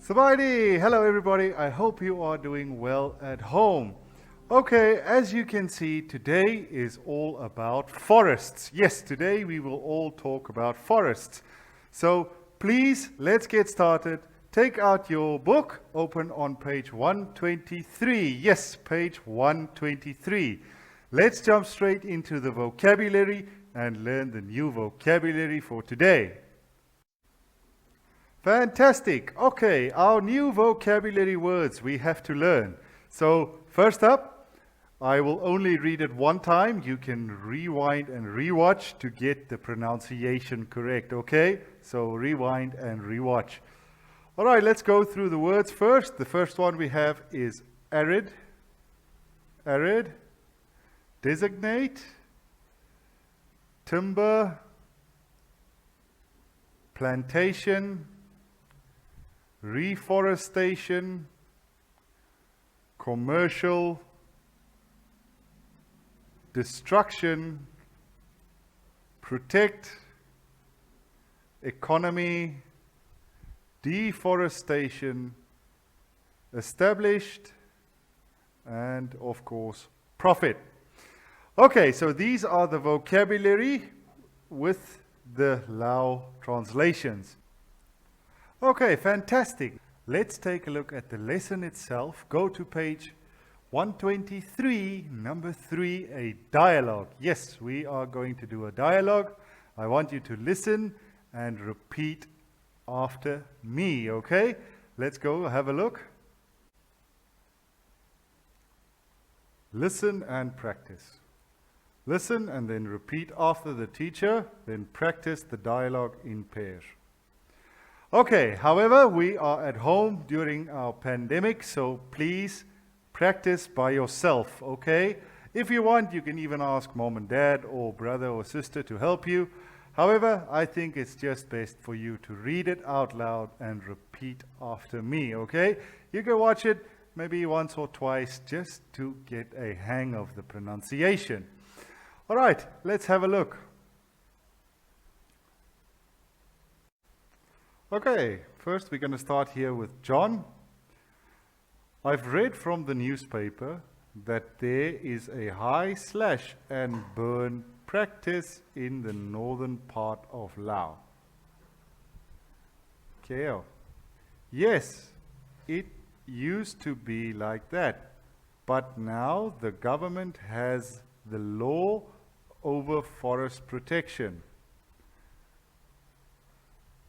Sabadi! Hello everybody, I hope you are doing well at home. Okay, as you can see, today is all about forests. Yes, today we will all talk about forests. So please, let's get started. Take out your book, open on page 123. Yes, page 123. Let's jump straight into the vocabulary and learn the new vocabulary for today. Fantastic. Okay, our new vocabulary words we have to learn. So, first up, I will only read it one time. You can rewind and rewatch to get the pronunciation correct, okay? So, rewind and rewatch. All right, let's go through the words first. The first one we have is arid, designate, timber, plantation, reforestation, commercial, destruction, protect, economy, deforestation, established, and of course, profit. Okay, so these are the vocabulary with the Lao translations. Okay, fantastic. Let's take a look at the lesson itself. Go to page 123, number 3, a dialogue. Yes, we are going to do a dialogue. I want you to listen and repeat after me, okay? Let's go have a look. Listen and practice. Listen and then repeat after the teacher, then practice the dialogue in pairs. Okay, however, we are at home during our pandemic, so please practice by yourself, okay? If you want, you can even ask mom and dad or brother or sister to help you. However, I think it's just best for you to read it out loud and repeat after me, okay? You can watch it maybe once or twice just to get a hang of the pronunciation. All right, let's have a look. Okay, first we're going to start here with John. I've read from the newspaper that there is a high slash and burn practice in the northern part of Laos. Keo. Yes, it used to be like that, but now the government has the law over forest protection.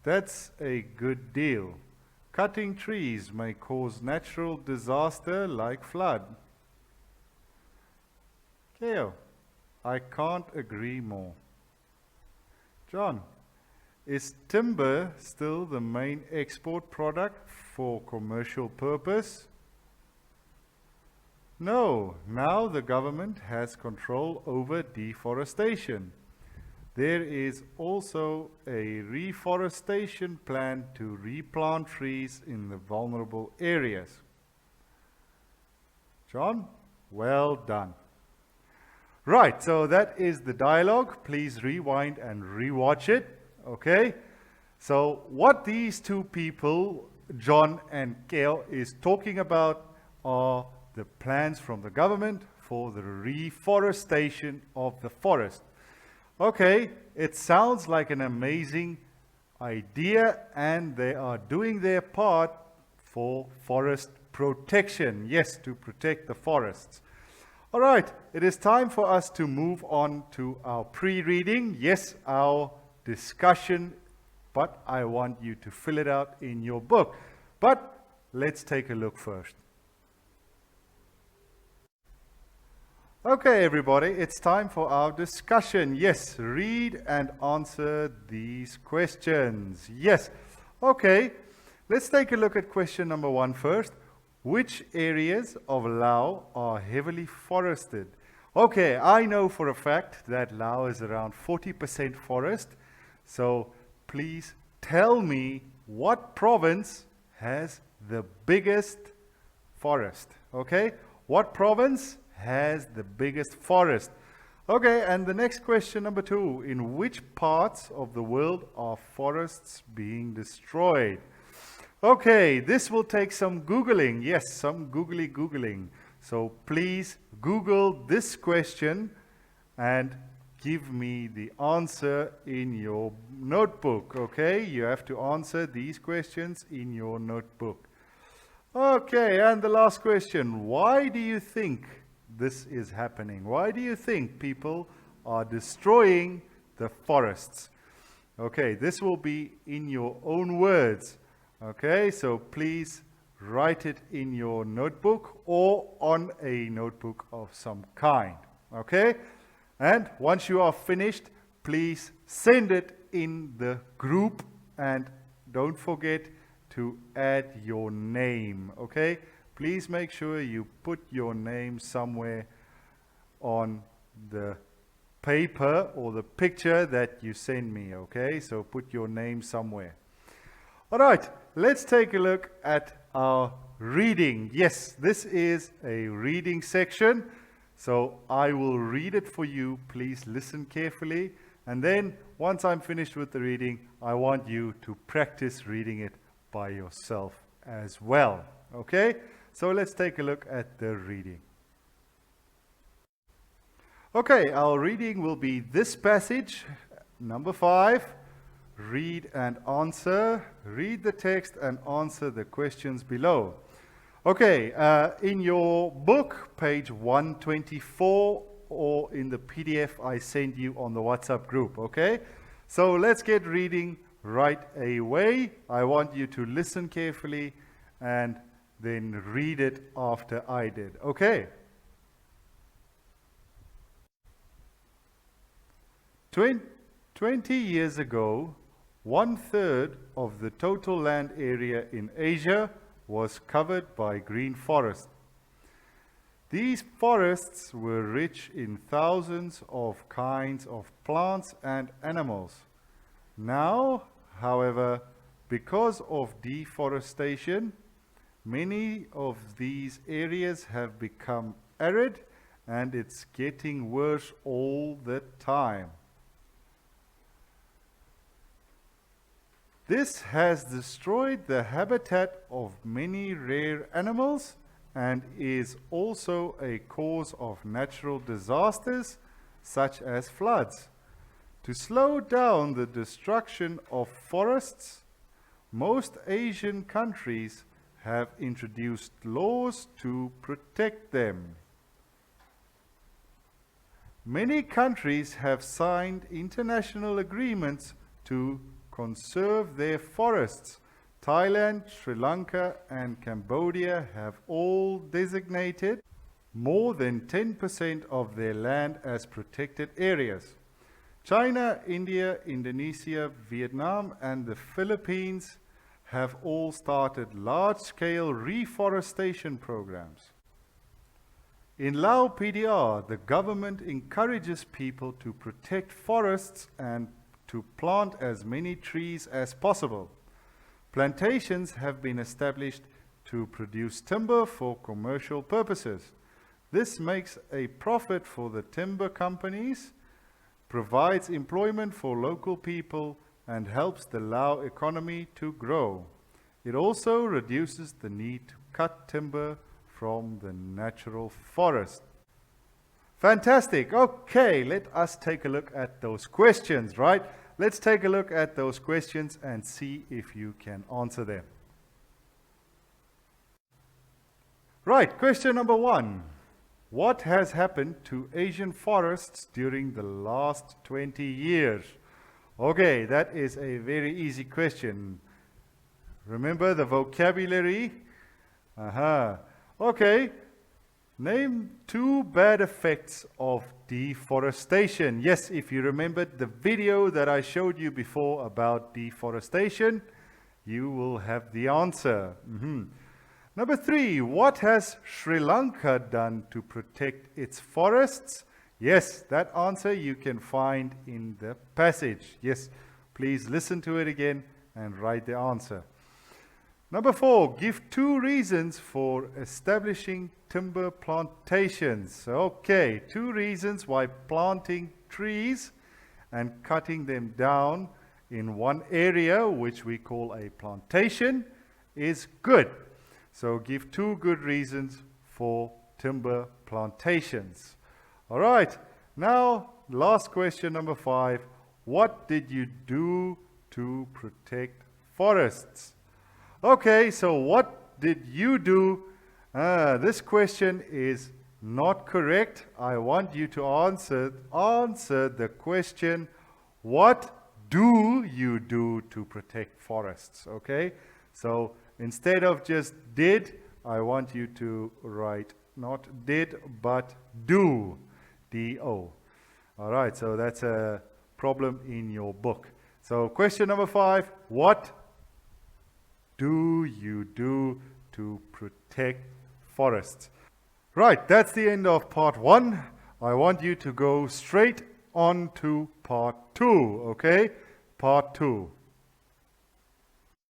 That's a good deal. Cutting trees may cause natural disaster like flood. Keo, I can't agree more. John, is timber still the main export product for commercial purpose? No, now the government has control over deforestation. There is also a reforestation plan to replant trees in the vulnerable areas. John, well done. Right, so that is the dialogue. Please rewind and rewatch it, okay? So what these two people, John and Kale, is talking about are the plans from the government for the reforestation of the forest. Okay, it sounds like an amazing idea, and they are doing their part for forest protection. Yes, to protect the forests. All right, it is time for us to move on to our pre-reading. Yes, our discussion, but I want you to fill it out in your book. But let's take a look first. Okay, everybody, it's time for our discussion. Yes, read and answer these questions. Yes. Okay, let's take a look at question number 1 first. Which areas of Laos are heavily forested? Okay, I know for a fact that Laos is around 40% forest. So please tell me what province has the biggest forest. Okay, what province has the biggest forest? Okay, and the next question, number 2. In which parts of the world are forests being destroyed? Okay, this will take some Googling. Yes, some Googling. So please Google this question and give me the answer in your notebook. Okay, you have to answer these questions in your notebook. Okay, and the last question. Why do you think this is happening? Why do you think people are destroying the forests? Okay, this will be in your own words. Okay, so please write it in your notebook or on a notebook of some kind. Okay, and once you are finished, please send it in the group and don't forget to add your name. Okay, please make sure you put your name somewhere on the paper or the picture that you send me. Okay, so put your name somewhere. All right, let's take a look at our reading. Yes, this is a reading section, so I will read it for you. Please listen carefully, and then once I'm finished with the reading, I want you to practice reading it by yourself as well. Okay, so let's take a look at the reading. Okay, our reading will be this passage, number 5. Read and answer. Read the text and answer the questions below. Okay, in your book, page 124, or in the PDF I sent you on the WhatsApp group. Okay, so let's get reading right away. I want you to listen carefully and then read it after I did. Okay. 20 years ago, 1/3 of the total land area in Asia was covered by green forest. These forests were rich in thousands of kinds of plants and animals. Now, however, because of deforestation, many of these areas have become arid, and it's getting worse all the time. This has destroyed the habitat of many rare animals and is also a cause of natural disasters such as floods. To slow down the destruction of forests, most Asian countries have introduced laws to protect them. Many countries have signed international agreements to conserve their forests. Thailand, Sri Lanka, and Cambodia have all designated more than 10% of their land as protected areas. China, India, Indonesia, Vietnam, and the Philippines have all started large-scale reforestation programs. In Lao PDR, the government encourages people to protect forests and to plant as many trees as possible. Plantations have been established to produce timber for commercial purposes. This makes a profit for the timber companies, provides employment for local people, and helps the Lao economy to grow. It also reduces the need to cut timber from the natural forest. Fantastic. Okay, let us take a look at those questions, right? Let's take a look at those questions and see if you can answer them. Right, question number 1. What has happened to Asian forests during the last 20 years? Okay, that is a very easy question. Remember the vocabulary? Okay. Name 2 bad effects of deforestation. Yes, if you remembered the video that I showed you before about deforestation, you will have the answer. Number 3, what has Sri Lanka done to protect its forests? Yes, that answer you can find in the passage. Yes, please listen to it again and write the answer. Number 4, give 2 reasons for establishing timber plantations. Okay, 2 reasons why planting trees and cutting them down in one area, which we call a plantation, is good. So give 2 good reasons for timber plantations. All right, now last question number 5. What did you do to protect forests? Okay, so what did you do? This question is not correct. I want you to answer the question, what do you do to protect forests? Okay, so instead of just did, I want you to write not did, but do, D-O. All right, so that's a problem in your book. So question number 5, what do you do to protect forests? Right, that's the end of part 1. I want you to go straight on to part 2, okay? Part 2.